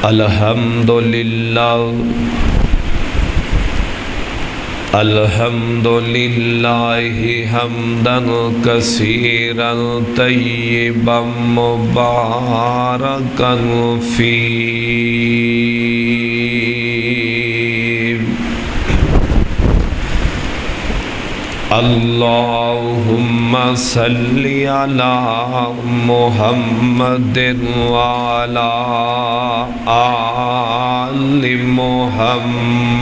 الحمدللہ حمدا کثیرا طیبا مبارکا فیہ اللہم صلی علی محمد وعلی آل محمد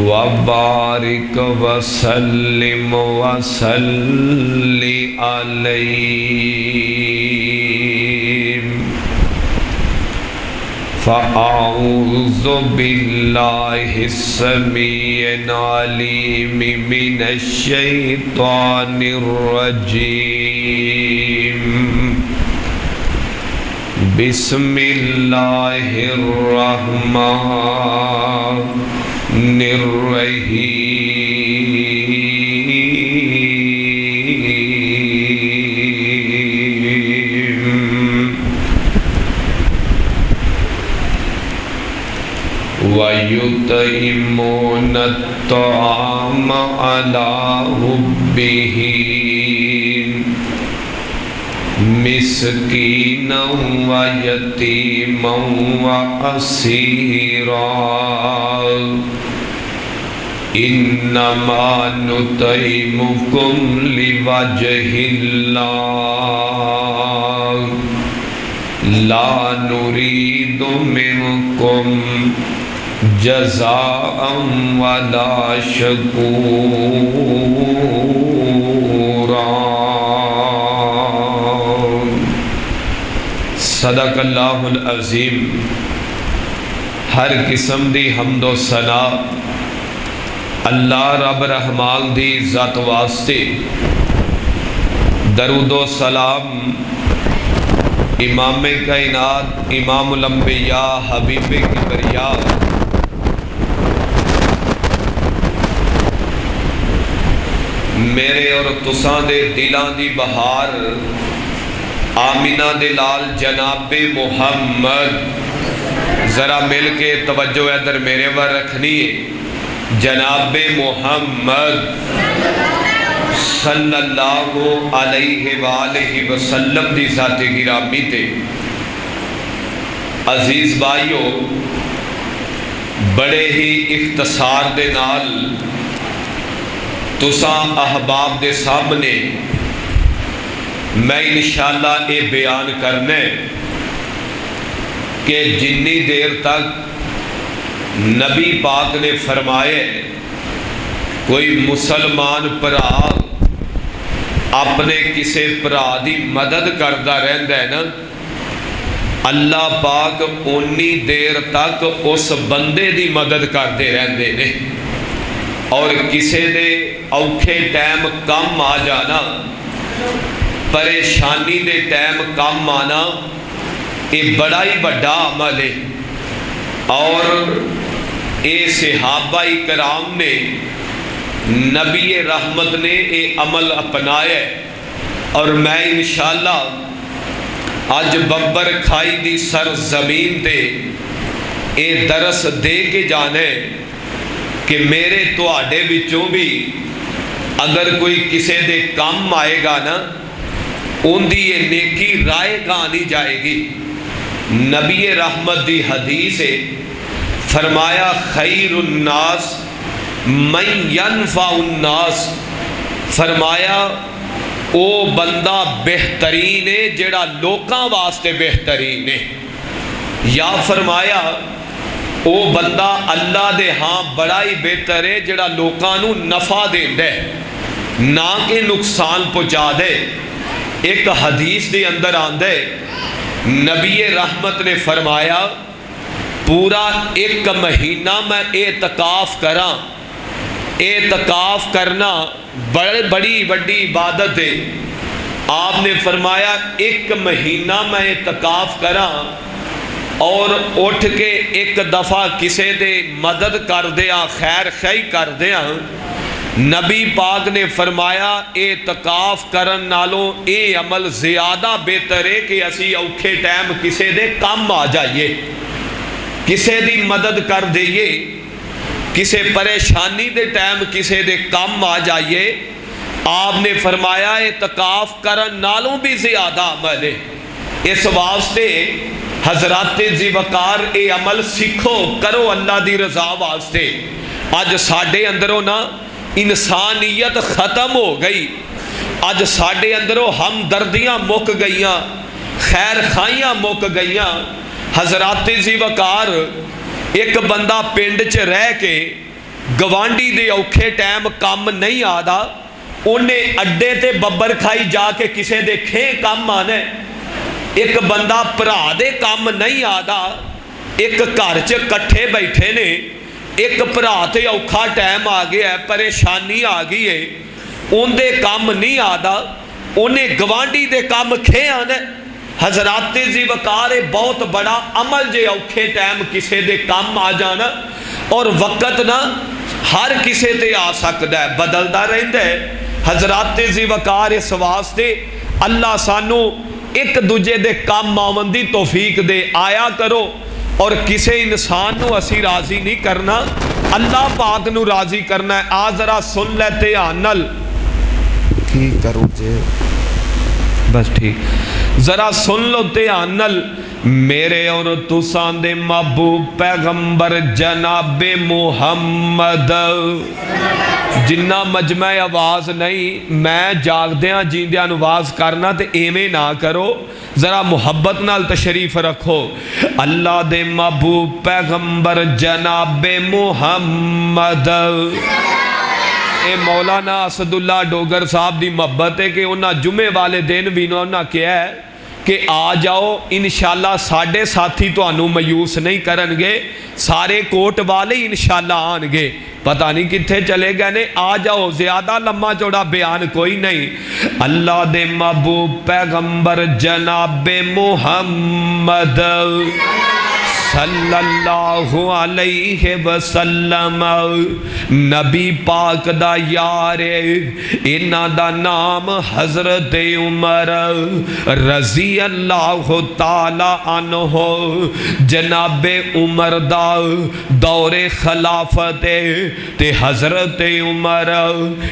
وبارک وسلم وصلی علیہ فأعوذ باللہ السمیع العلیم من الشیطان الرجیم بسم اللہ الرحمن الرحیم وَيُطْعِمُونَ الطَّعَامَ عَلَى حُبِّهِ مسکینا ویتیما واسیرا انما نطعمکم لوجہ اللہ لا نريد منكم جزاء ولا شكورا صدق اللہ العظیم۔ ہر قسم دی حمد و ثنا اللہ رب رحمان دی ذات واسطے، درود و سلام امام کائنات امام الانبیاء حبیب کبریا میرے اور تساں دے دلاں دی بہار آمینہ دے لال جناب محمد، ذرا مل کے توجہ ادھر میرے ور رکھنی ہے، جناب محمد صلی اللہ علیہ وآلہ وسلم دی ذات گرامی تے۔ عزیز بھائیو، بڑے ہی اختصار دے نال تساں احباب دے سامنے میں انشاءاللہ یہ بیان کرنے کہ جنی دیر تک نبی پاک نے فرمائے کوئی مسلمان پرا اپنے کسے پرا دی مدد کردہ رہندہ ہے نا، اللہ پاک انی دیر تک اس بندے دی مدد کردے رہندے نے، اور کسے دے اوکھے ٹائم کم آ جانا، پریشانی دے ٹائم کم آنا، یہ بڑا ہی بڑا عمل ہے۔ اور اے صحابہ کرام نے، نبی رحمت نے اے عمل اپنایا، اور میں انشاءاللہ آج ببر کھائی دی سرزمین دے اے درس دے کے جانے کہ میرے تواڈے وچوں بھی اگر کوئی کسے دے کام آئے گا نا، ان دی یہ نیکی رائے گانی جائے گی۔ نبی رحمت دی حدیث ہے، فرمایا خیر الناس من ینفع الناس، فرمایا او بندہ بہترین ہے جڑا لوکاں واسطے بہترین ہے، یا فرمایا او بندہ اللہ دے ہاں بڑا ہی بہتر ہے جڑا لوکاں نو نفع دے نہ کہ نقصان پہنچا دے۔ ایک حدیث دے اندر آندے نبی رحمت نے فرمایا پورا ایک مہینہ میں اعتکاف کراں، اعتکاف کرنا بڑی بڑی عبادت ہے۔ آپ نے فرمایا ایک مہینہ میں اعتکاف کراں اور اٹھ کے ایک دفعہ کسے دے مدد کر دیا، خیر خی کر دیا، نبی پاک نے فرمایا اعتکاف کرن نالوں اے عمل زیادہ بہتر ہے کہ اسی اوکھے ٹائم کسے دے کام آ جائیے، کسے دی مدد کر دئیے، کسے پریشانی دے ٹائم کسے دے کام آ جائیے۔ آپ نے فرمایا اعتکاف کرن نالوں بھی زیادہ عمل ہے۔ اس واسطے حضرات ذی وقار اے عمل سیکھو، کرو اللہ دی رضا واسطے۔ اج ساڈے اندروں نا انسانیت ختم ہو گئی، اج ساڈے اندروں ہمدردیاں مک گئیاں، خیر خائیاں مک گئیاں۔ حضرات ذی وقار ایک بندہ پنڈ چ رہ کے گوانڈی دے اوکھے ٹائم کام نہیں آدا، انہیں اڈے تے ببر کھائی جا کے کسے دے کھیں کام آنے۔ ایک بندہ پرا دے کام نہیں آدا، ایک گھر چ کٹھے بیٹھے نے، ایک پرا تے اوکھا ٹائم آ گیا ہے، پریشانی آ گئی ہے، ان دے کام نہیں آدا، انہیں گوانڈی دے کام کھیں آنے۔ حضرات ذی وقار بہت بڑا عمل جے اوکھے ٹائم کسے دے کام آ جانا، اور وقت نا ہر کسے تے آ سکتا ہے، بدلدا رہندا ہے۔ حضرات ذی وقار اس واسطے اللہ سانو ایک دوجے دے کام آون دی توفیق دے، آیا کرو، اور کسے انسان نو اسی راضی نہیں کرنا، اللہ پاک نو راضی کرنا ہے۔ آ ذرا سن لے دھیان نال، ٹھیک کرو جے بس ٹھیک، ذرا سن لو دھیان نال۔ میرے اور تساں دے محبوب پیغمبر جناب محمد، جنہ مجمع آواز نہیں، میں جاگدیاں جیندیاں آواز کرنا تے ایویں نہ کرو، ذرا محبت نال تشریف رکھو۔ اللہ دے محبوب پیغمبر جناب محمد، اے مولانا اسد اللہ ڈوگر صاحب دی محبت ہے کہ انہاں جمعے والے دن بھی انہاں کیا ہے کہ آ جاؤ، انشاءاللہ ساڑھے ساتھی تو انہوں میوس نہیں کرنگے، سارے کوٹ والے انشاءاللہ آنگے، پتہ نہیں کتھے چلے گئے نے، آ جاؤ، زیادہ لمحہ چوڑا بیان کوئی نہیں۔ اللہ دے محبوب پیغمبر جناب محمد صلی اللہ علیہ وسلم، نبی پاک دا یار، انہ دا نام حضرت عمر رضی اللہ تعالی عنہ۔ جناب عمر دا دور خلافت تے حضرت عمر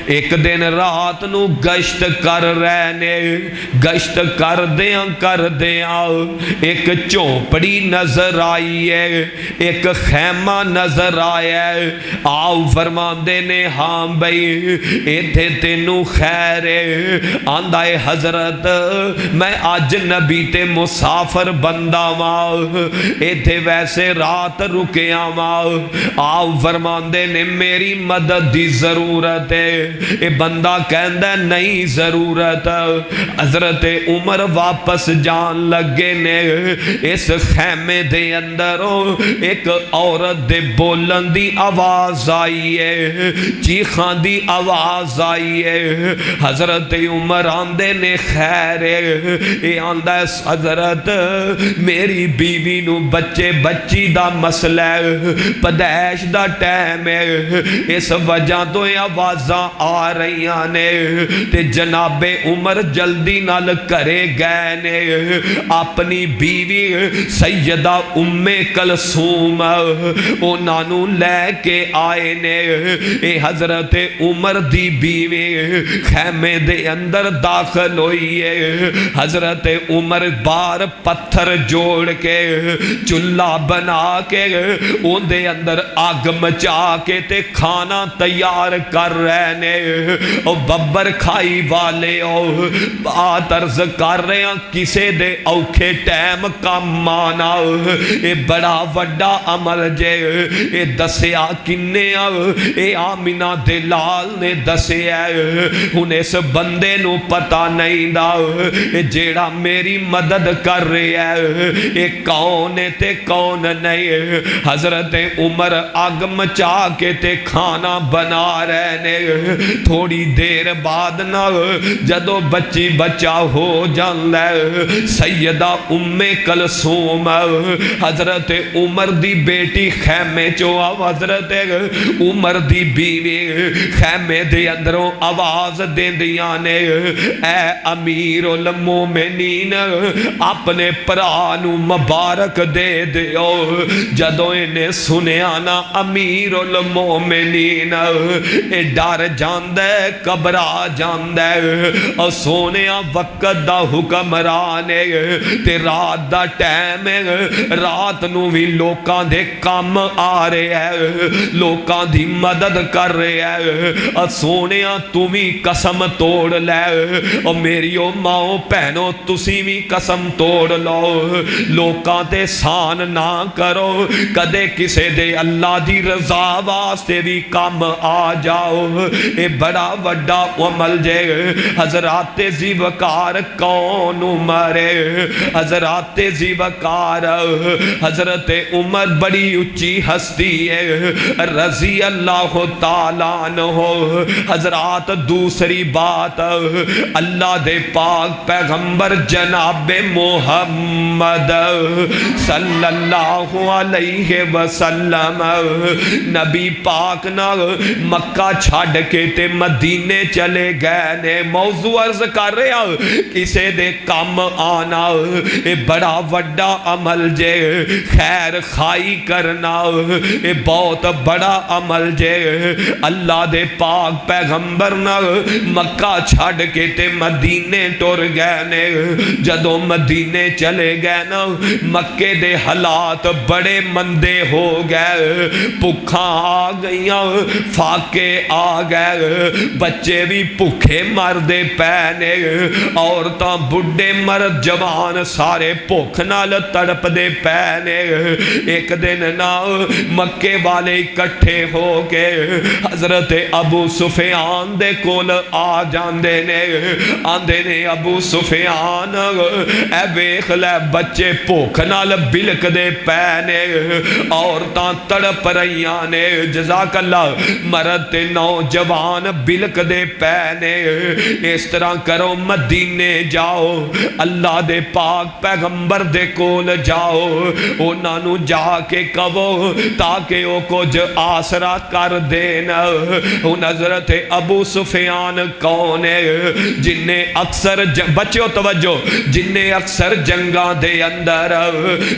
ایک دن رات نو گشت کر رہنے، گشت کر دیاں ایک چوپڑی نظر آئی ہے، ایک خیمہ نظر آیا ہے۔ آؤ فرماندے نے ہاں بھئی ایتھے تینوں خیر ہے، آندہ حضرت میں آج نبی تے مسافر بندہ ماں، ایتھے ویسے رات رکیا ماں۔ آؤ فرماندے نے میری مدد دی ضرورت ہے، اے بندہ کہندہ نہیں ضرورت۔ حضرت عمر واپس جان لگے نے، اس خیمے دے اندر ایک عورت دے بولن دی آواز آئی ہے، چیخان دی آواز آئی ہے۔ حضرت عمر آندے نے خیر ہے، اے آندہ حضرت میری بیوی نو بچے بچی دا مسئلہ ہے، پدیش دا ٹائم ہے، اس وجہ تو یہ آوازاں آ رہی نے، تے جناب عمر جلدی نال کرے گئے نے، اپنی بیوی سیدہ ام کلثوم انہاں نو لے کے آئے نے۔ اے حضرت عمر دی بیوی خیمے دے اندر داخل ہوئی ہے۔ حضرت عمر بار پتھر جوڑ کے چولہا بنا کے ان دے اندر آگ مچا کے تے کھانا تیار کر رہے نے۔ او ببر کھائی والے او بات عرض کر رہے ہیں کسے دے اوکھے ٹائم کام آنا، اے بڑا وڈا عمل جے، اے دسیا کنے اے آمینہ دلال نے دسیا، ہن اس بندے نو پتہ نہیں دا اے جیڑا میری مدد کر رہے ہے اے کون ہے تے کون نہیں۔ حضرت عمر آگ مچا کے تے کھانا بنا رہے نے، تھوڑی دیر بعد نہ جدو بچی بچہ ہو جان لے، سیدہ ام کلثوم حضرت حضرت عمر دی بیٹی خیمے چو حضرت عمر دی بیوی خیمے دے اندروں آواز دین دیاں نے اے امیر المومنین اپنے پرانو مبارک دے دیو. جدوں انہیں سنیا نا امیر المومنین اے ڈر جاندے گھبرا جاندے اور سونیا وقت دا حکمران تے رات دا ٹائم رات نو بھی لوکاں دے کام آ رہے ہے لوکاں دی مدد کر رہے ہے اور سونیا تمہیں قسم توڑ لے اور میری او ماں پہنو تسی بھی قسم توڑ لو لوکاں تے سان نہ کرو کدے کسے دے اللہ دی رضا واسطے بھی کام آ جاؤ. اے بڑا وڈا عمل جے. حضرات زیوکار کون عمرے حضرات زیوکار حضرت عمر بڑی اچھی ہستی ہے رضی اللہ تعالیٰ عنہ. حضرات دوسری بات اللہ دے پاک پیغمبر جناب محمد صلی اللہ علیہ وسلم نبی پاک نہ مکہ چھاڑ کے تے مدینے چلے گئے نے. موضوع عرض کر رہے ہیں کسے دے کام آنا اے بڑا وڈا عمل جے. خیر خائی کرنا اے بہت بڑا عمل جے. اللہ دے پاک پیغمبر نہ مکہ چھاڑ کے تے مدینے ٹر گئے نے. جدوں مدینے چلے گئے نا مکے دے حالات بڑے مندے ہو گئے. بھکھاں آ گئیاں فاقے آ گئے بچے بھی بھوکے مردے پینے عورتاں بڈھے مرد جوان سارے بھوک نال تڑپ دے پینے. ایک دن نا مکے والے اکٹھے ہو کے حضرت ابو سفیان دے کول آ جاندے نے. آندے نے ابو سفیان اے ویکھ لے بچے بھوک نال بلک دے پینے عورتاں تڑپ رہیاں نے. جزاک اللہ. مرد تے نوجوان بلک دے پینے. اس طرح کرو مدینے جاؤ اللہ دے پاک پیغمبر دے کول جاؤ انہاں نو جا کے کہو تاکہ او کچھ آسرا کر دین. ہن حضرت ابو سفیان کون ہے جن نے اکثر بچو توجہ جن نے اکثر جنگاں دے اندر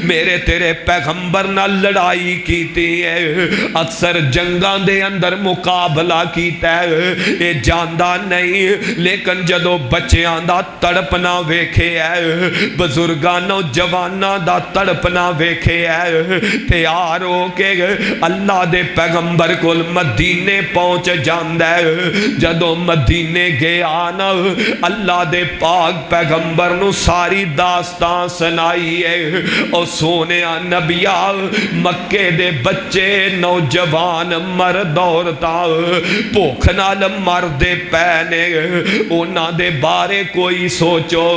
میرے تیرے پیغمبر نہ لڑائی کیتی ہے اکثر جنگاں دے اندر مقابلہ کیتا ہے. اے جاندا نہیں لیکن جدو بچیاں دا تڑپنا ویکھے ہے بزرگاں نوجواناں دا تڑپنا ویکھے ہے تیار ہو کے اللہ دے پیغمبر کول مدینے پہنچ جاندا ہے. جدو مدینے گیا نا اللہ دے پاک پیغمبر نو ساری داستان سنائی ہے اور سونیا نبیا مکے دے بچے نوجوان مرد عورتاں بھوک نال مردے پینے انہاں دے بارے کوئی سوچو.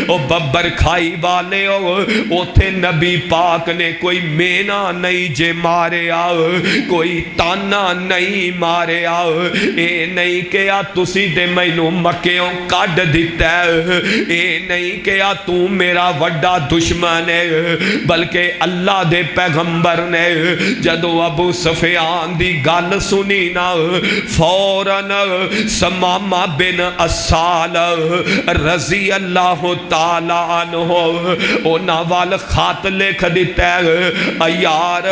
او ببر کھائی والے ہو اوتھے نبی پاک نے کوئی مینا نہیں جے مارے آؤ کوئی تانا نہیں مارے آؤ. اے نہیں کہ تسی تے مینوں مکیوں کڈ دتا ہے اے نہیں کہ تو میرا وڈا دشمن ہے بلکہ اللہ دے پیغمبر نے جدو ابو سفیان دی گل سنی نا فوراً سمامہ بن اسال رضی اللہ تعالیٰ عنہ اونا وال خط لکھ دیتا ہے یار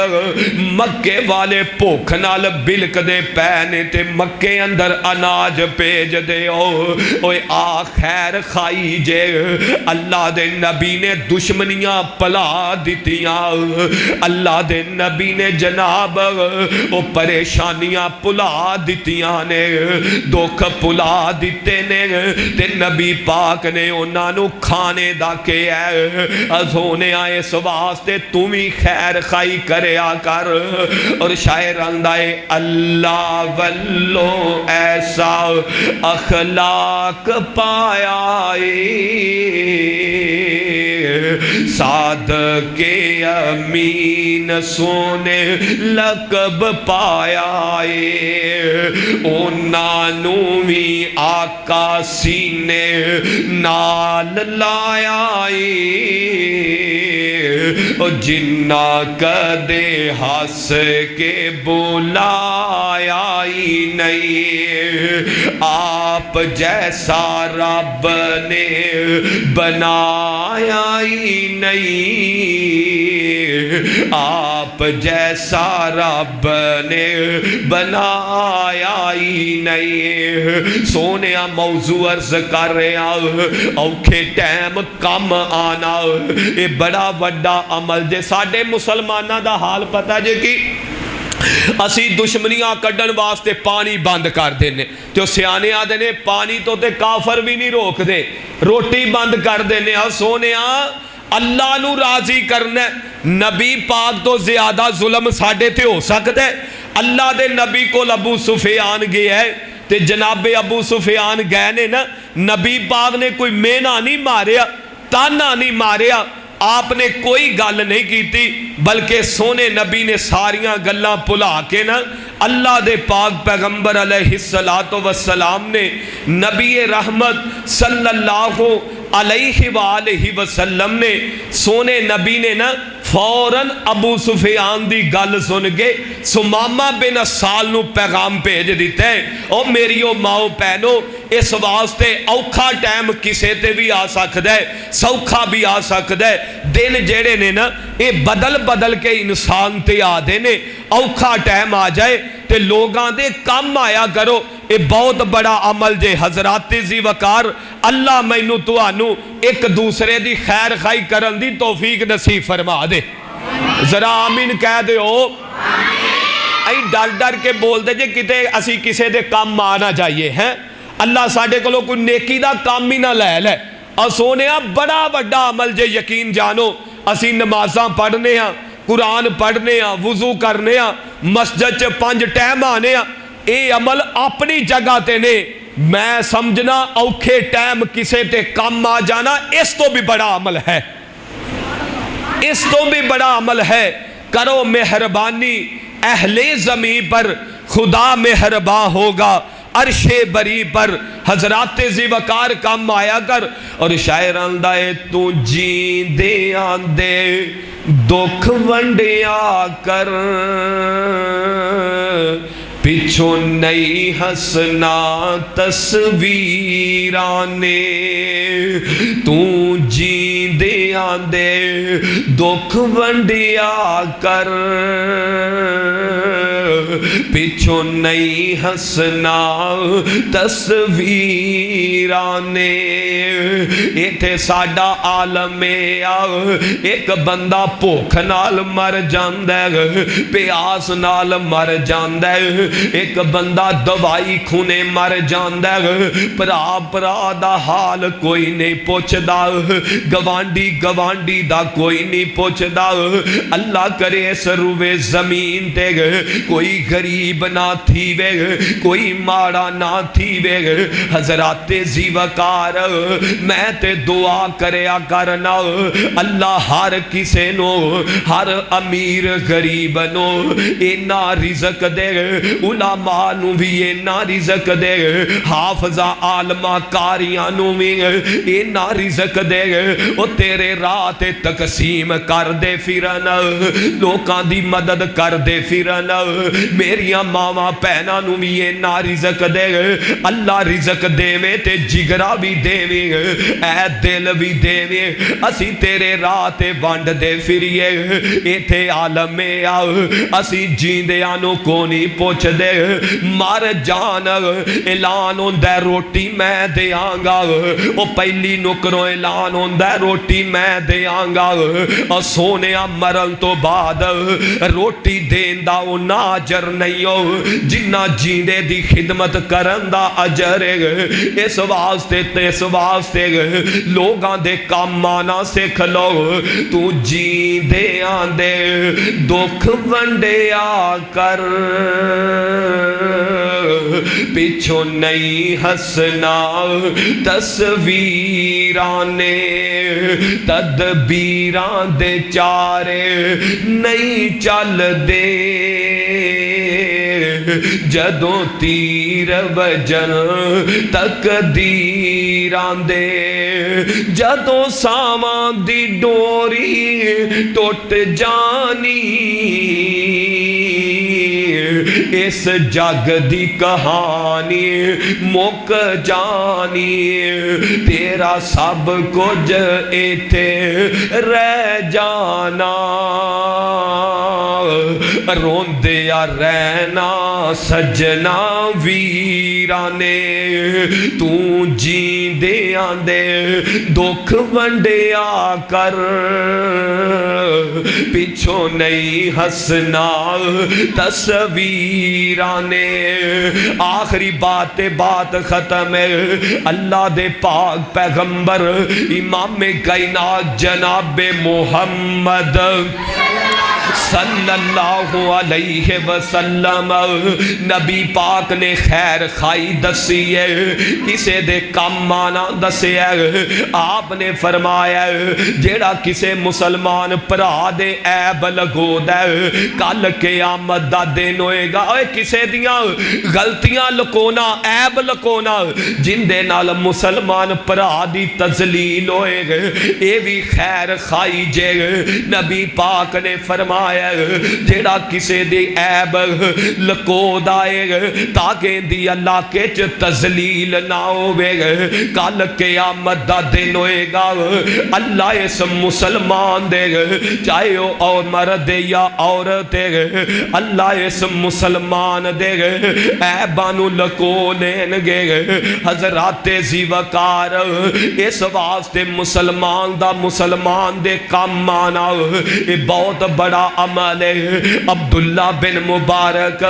مکے والے بھوک نال بلک دے پینے تے مکے اندر اناج پیج دے اوے آ خیر خائی جے اللہ دے نبی نے دشمنیاں پلا دیتیاں اللہ دے نبی نے جناب او پریشانیاں پلا دیتیاں نے دکھ پلا دیتے نے تے نبی پاک نے انہاں نو کھانے دا کے ہونے آئے اس واسطے تمہیں خیر خائی کریا کر. اور شاعر اندائے اللہ واللو ایسا اخلاق پایا صادق امین سونے لقب پایا انہاں نو بھی آقا سینے نال لایا او جنہ کدے ہنس کے بلایا ہی نہیں، آپ جیسا رب نے بنایا ہی نہیں، آپ جیسا رب نے بنایا ہی نہیں۔ سونے موضوع عرض کر رہے ہیں، اوکھے ٹائم کم آنا یہ بڑا وڈا عمل جے۔ ساڈے مسلمانہ دا حال پتہ جے کہ اسی دشمنیاں کڈن واسطے پانی بند کر دینے، تو سیانے آدھے نے پانی تو تے کافر بھی نہیں روک دے، روٹی بند کر دینے۔ سونے اللہ نو راضی کرنا نبی پاک تو زیادہ ظلم ساڈے تے ہو سکتا ہے؟ اللہ دے نبی کو ابو سفیان گیا ہے تے جناب ابو سفیان گئے نے نا، نبی پاک نے کوئی مینا نہیں ماریا، تانا نہیں ماریا، آپ نے کوئی گل نہیں کیتی، بلکہ سونے نبی نے ساریاں گلاں پلا کے نا اللہ دے پاک پیغمبر علیہ السلام نے نبی رحمت صلی اللہ علیہ وآلہ وسلم نے سونے نبی نے نا فوراً ابو سفیان دی گل سن کے سمامہ بن اسال نو پیغام بھیج دیتا ہے، او میری او ماؤ پہنو، اس واسطے اوکھا ٹائم کسے تے بھی آ سکتا ہے، سوکھا بھی آ سکتا ہے۔ دن جیڑے نے نا یہ بدل بدل کے انسان تے آ دینے، اوکھا ٹائم آ جائے تے لوگاں دے کم آیا کرو، یہ بہت بڑا عمل جے۔ حضرات ذی وقار اللہ مینوں تانوں ایک دوسرے دی خیر خائی کرن دی توفیق نصیب فرما دے، ذرا آمین کہہ دے ہو۔ ائی ڈر ڈر کے بول دے جے کتے اسی کسے دے کام آنا چاہیے ہیں، اللہ ساڈے کولوں کوئی نیکی دا کام ہی نہ لے لے۔ اور سونے بڑا بڑا عمل جے، یقین جانو اسی نمازاں پڑھنے ہاں، قرآن پڑھنے ہاں، وضو کرنے ہاں، مسجد چ 5 ٹائم آنے ہاں، اے عمل اپنی جگہ تے نے، میں سمجھنا اوکھے ٹائم کسے تے کم آ جانا اس تو بھی بڑا عمل ہے، اس تو بھی بڑا عمل ہے۔ کرو مہربانی اہل زمین پر، خدا مہرباں ہوگا عرش بری پر۔ حضرات ذی وقار کم آیا کر، اور شاعر آندہ ہے تو جیندے آندے دکھ ونڈیا کر، پچھو نہیں ہسنا تصویرانے، تو جیندے آندے دکھ ونڈیا کر، پچھو نہیں ہسنا تصویرانے۔ ایتھے ساڈا عالم ایک بندہ بھوک نال مر جاندا ہے، پیاس نال مر جاندا ہے، ایک بندہ دوائی کھونے مر جاندا ہے، پرا دا حال کوئی نہیں پوچھدا، گوانڈی گوانڈی دا کوئی نہیں پوچھدا۔ اللہ کرے سروے زمین تے کوئی غریب نہ تھیوے، کوئی ماڑا نہ تھیوے۔ حضرات ذی وقار میں تے دعا کریا کرنا، اللہ ہر کسے نو، ہر امیر غریب نو اینا رزق دے، علماء نو بھی اینا رزق دے، حافظہ عالمہ کاریاں نو بھی اینا رزق دے، او تیرے راہ تے تقسیم کر دے پھرن، لوکاں دی مدد کر دے پھرن، میریاں ماواں پہنا نو بھی اینا رزق دے۔ اللہ رزق دے میں تے جگرا بھی دے میں، اے دل بھی دے میں، اسی تیرے راہ تے وانڈ دے پھریے۔ ایتھے عالم میں آؤ اسی جیندے آنو کو نہیں پوچھ دے، مر جان اعلان ہوندہ روٹی میں دے آنگا، او پہلی نکروں اعلان ہوندہ روٹی میں دے آنگا، اور سونیا مرل تو بعد روٹی دیندہ او ناجر نہیں ہو جنہ جیندے دی خدمت کرندہ اجر۔ اس واسطے لوگاں دے کام مانا سکھ لو، تو جیندے آندے دکھ ونڈیا کر، پچھو نہیں ہسنا تصویرانے، تدبیران دے چارے نہیں چل دے، جدوں تیر وجن تقدیراں دے جدوں ساواں دی ڈوری ٹوٹ جانی اس جگ دی کہانی مک جانی تیرا سب کچھ ایتھے رہ جانا روندیا رہنا سجنا ویرانے تو جیندیاں دے دکھ ونڈیا کر پچھو نہیں ہسنا تصویرانے آخری بات ختم ہے اللہ دے پاک پیغمبر امام کائنات جناب محمد صلی اللہ علیہ وسلم نبی پاک نے خیر خائی دسی ہے کسے دے کم آنا دسی ہے آپ نے فرمایا جیڑا کسے مسلمان پرا دے عیب لگو دے کل قیامت دا دن ہوئے گا کسے دیاں غلطیاں لکونا عیب لکونا جن دے نال مسلمان پرا دی تذلیل ہوئے گا اے بھی خیر خائی جے نبی پاک نے فرمایا جیڑا کسے دی عیب لکو دائے تاکہ دی اللہ کے تذلیل نہ ہوئے کل قیامت دا دن ہوئے گا اللہ اس مسلمان دے چاہے وہ اور مرد یا عورت اللہ اس مسلمان دے عیبانو لکو لین گے حضرات زیوکار اس واسطے مسلمان دے کام آنا بہت بڑا عمل ہے عبداللہ بن مبارک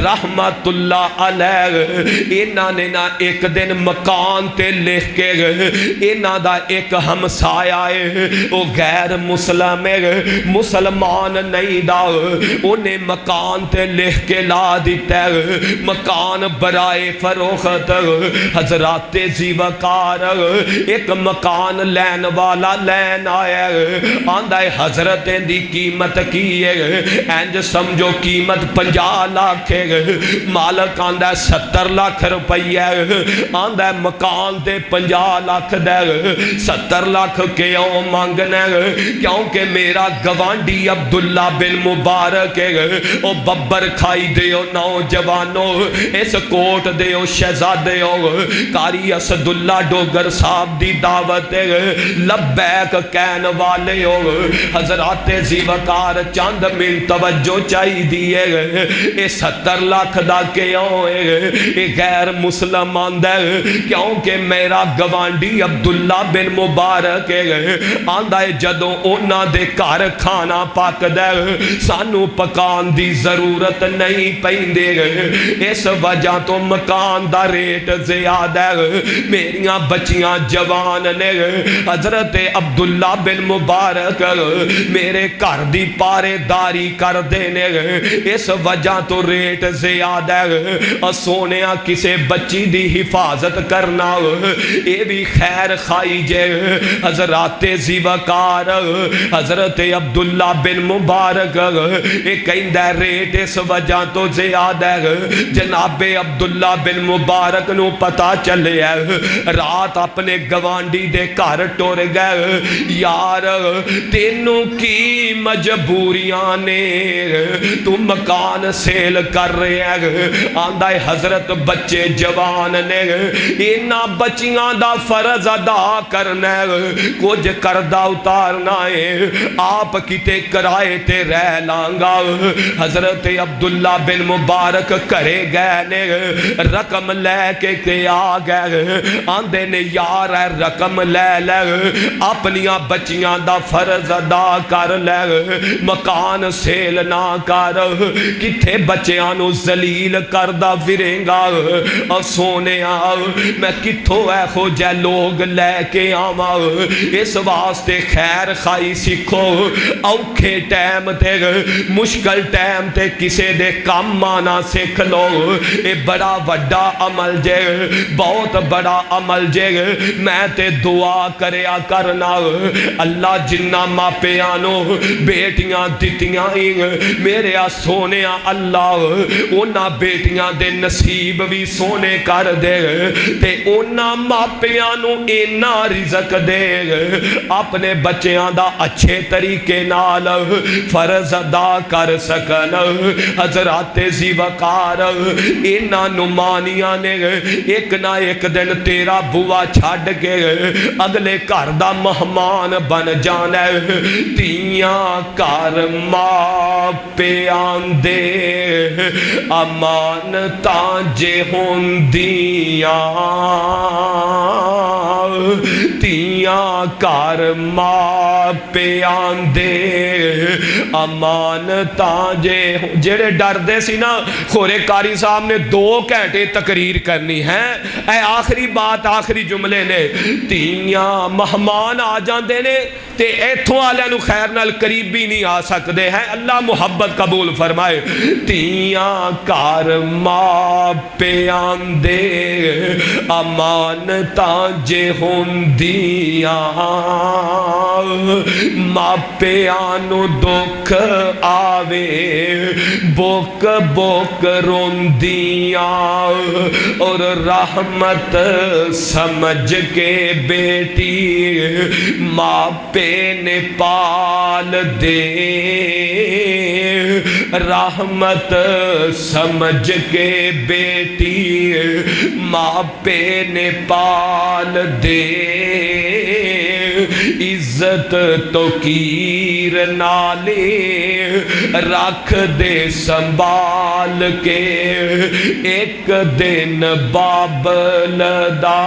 رحمت اللہ علیہ انہاں نے نہ ایک دن مکان تے لکھ کے انہاں دا ایک ہمسایا ہے وہ غیر مسلم ہے مسلمان نہیں دا انہیں مکان تے لکھ کے لا دیتا ہے مکان برائے فروخت حضرات زیوکار ایک مکان لین والا لین آیا آندہ حضرت دی قیمت کی اینج سمجھو قیمت 50 لاکھ مالک آندہ 70 لاکھ روپیہ آندہ مکان دے 50 لاکھ دے 70 لاکھ کیوں مانگنے کیونکہ میرا گوانڈی عبداللہ بن مبارک او ببر کھائی دیو نوجوانو اس کوٹ دیو شہزادیو کاری اسداللہ ڈوگر صاحب دی دعوت لبیک کہن والے ہو حضرات زیوکار چاند من توجہ چاہی دیئے اے 70 لاکھ دا کیوں اے غیر مسلمان دے کیونکہ میرا گوانڈی عبداللہ بن مبارک آندہ جدوں اونا دے کار کھانا پاک دے سانو پکان دی ضرورت نہیں پہن دے اس وجہ تو مکان دا ریٹ زیادہ ہے میریاں بچیاں جوان نے حضرت عبداللہ بن مبارک میرے کار دی پارے داری کر دینے اس وجہ تو ریٹ زیادہ ہے اور سونیاں کسے بچی دی حفاظت کرنا اے بھی خیر خائی جے حضرات زیوکار حضرت عبداللہ بن مبارک اے کہندہ ریٹ اس وجہ تو زیادہ ہے جناب عبداللہ بن مبارک نو پتا چلے رات اپنے گوانڈی دے کار ٹور گئے یار تینوں کی مجبوریاں نے تو مکان سیل کر رہے ہیں آندہ حضرت بچے جوان نے اینا بچیاں دا فرض ادا کرنا کچھ کردہ اتارنا ہے آپ کتے کرائے تے رہ لانگا حضرت عبداللہ بن مبارک کرے گئے نے رقم لے کے آ گئے آندے نے یار رقم لے لے اپنیاں بچیاں دا فرض ادا کر لے مکان سیل نہ کر کتھے بچیاں زلیل کردہ پھریں گا اور سونے میں کتھوں اے خو جے لوگ لے کے آما اس واسطے خیر خائی سکھو اوکھے ٹیم تے مشکل ٹیم تے کسے دے کام مانا سکھ لو اے بڑا وڈا عمل جے بہت بڑا عمل جے میں تے دعا کریا کرنا اللہ جنہ ماں پیانو بیٹیاں دتیاں میرے سونے اللہ اونا بیٹیاں دے نصیب بھی سونے کر دے تے اونا ماپیاں نو اینا رزق دے اپنے بچیاں دا اچھے طریقے نال فرض ادا کر سکن۔ حضرات زی وقار اینا نمانیاں نے ایک نہ ایک دن تیرا بوا چھاڑ کے اگلے گھر دا مہمان بن جانا ہے۔ تیاں کار ماں پیان دے امانتاں جے ہوندیاں، تیاں کار ماں پیان دے امانتاں جڑے ڈر دے سی نا خورے کاری صاحب نے 2 گھنٹے تقریر کرنی ہے، اے آخری بات آخری جملے نے تیاں مہمان آ جاندے نے تے ایتھوں آلیاں نو خیر نال قریب بھی نہیں آ سکدے ہیں۔ اللہ محبت قبول فرمائے۔ تیاں کار ماں پیان دے امانتاں جے ہوندیاں، ماں پیان نو دکھ آوے بوک بوک روندیاں، اور رحمت سمجھ کے بیٹی ماں پہ نے پال دے، رحمت سمجھ کے بیٹی ماں پہ نے پال دے، عزت تو کیر نالے رکھ دے سنبھال کے، ایک دن بابل دا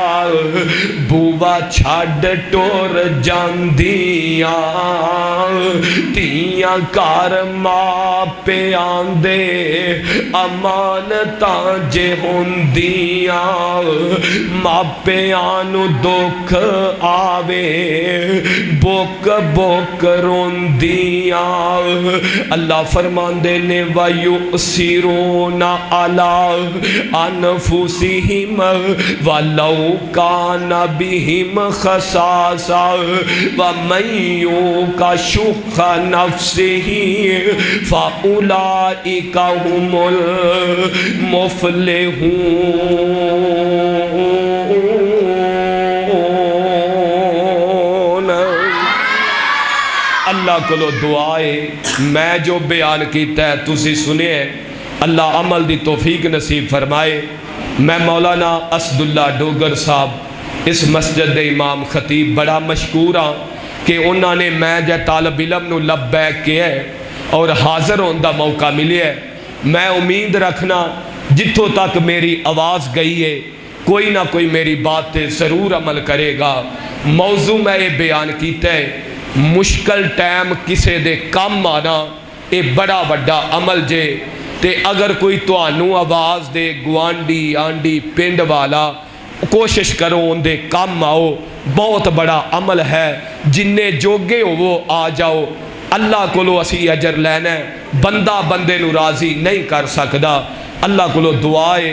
بوا چھڈ ٹور جاندیاں، تیاں کار ماں پیان دے امانتاں جے ہوندیاں، ماں پیان نو دکھ آوے بوک بوک روندیاں۔ اللہ فرماندے نے وَيُؤْثِرُونَ عَلَىٰ أَنفُسِهِمْ وَلَوْ كَانَ بِهِمْ خَصَاصَةٌ وَمَن يُوقَ شُحَّ نَفْسِهِ فَأُولَٰئِكَ هُمُ الْمُفْلِحُونَ۔ اللہ کو دعائے میں جو بیان کیتا ہے تسی سنے اللہ عمل دی توفیق نصیب فرمائے۔ میں مولانا اسد اللہ ڈوگر صاحب اس مسجد دے امام خطیب بڑا مشکور ہاں کہ انہوں نے میں جے طالب علم نو لبیک کیا ہے اور حاضر ہون دا موقع ملے ہے۔ میں امید رکھنا جتھوں تک میری آواز گئی ہے کوئی نہ کوئی میری بات تے ضرور عمل کرے گا۔ موضوع میں یہ بیان کیتا ہے مشکل ٹائم کسے دے کم آنا اے بڑا بڑا عمل جے، تے اگر کوئی توانو آواز دے گوانڈی آنڈی پنڈ والا کوشش کرو ان دے کم آؤ، بہت بڑا عمل ہے، جننے جوگے ہو وہ آ جاؤ۔ اللہ کو اسی اجر لینا ہے، بندہ بندے نو راضی نہیں کر سکدا۔ اللہ کو دعائے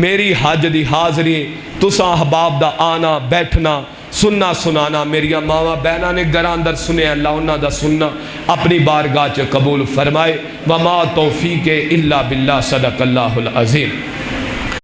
میری حج دی حاضری تساں احباب دا آنا بیٹھنا سننا سنانا میری ماما بہنا نے گھر اندر سنے اللہ انہاں دا سننا اپنی بارگاہ چ قبول فرمائے۔ وما توفیق الا باللہ، صدق اللہ العظیم۔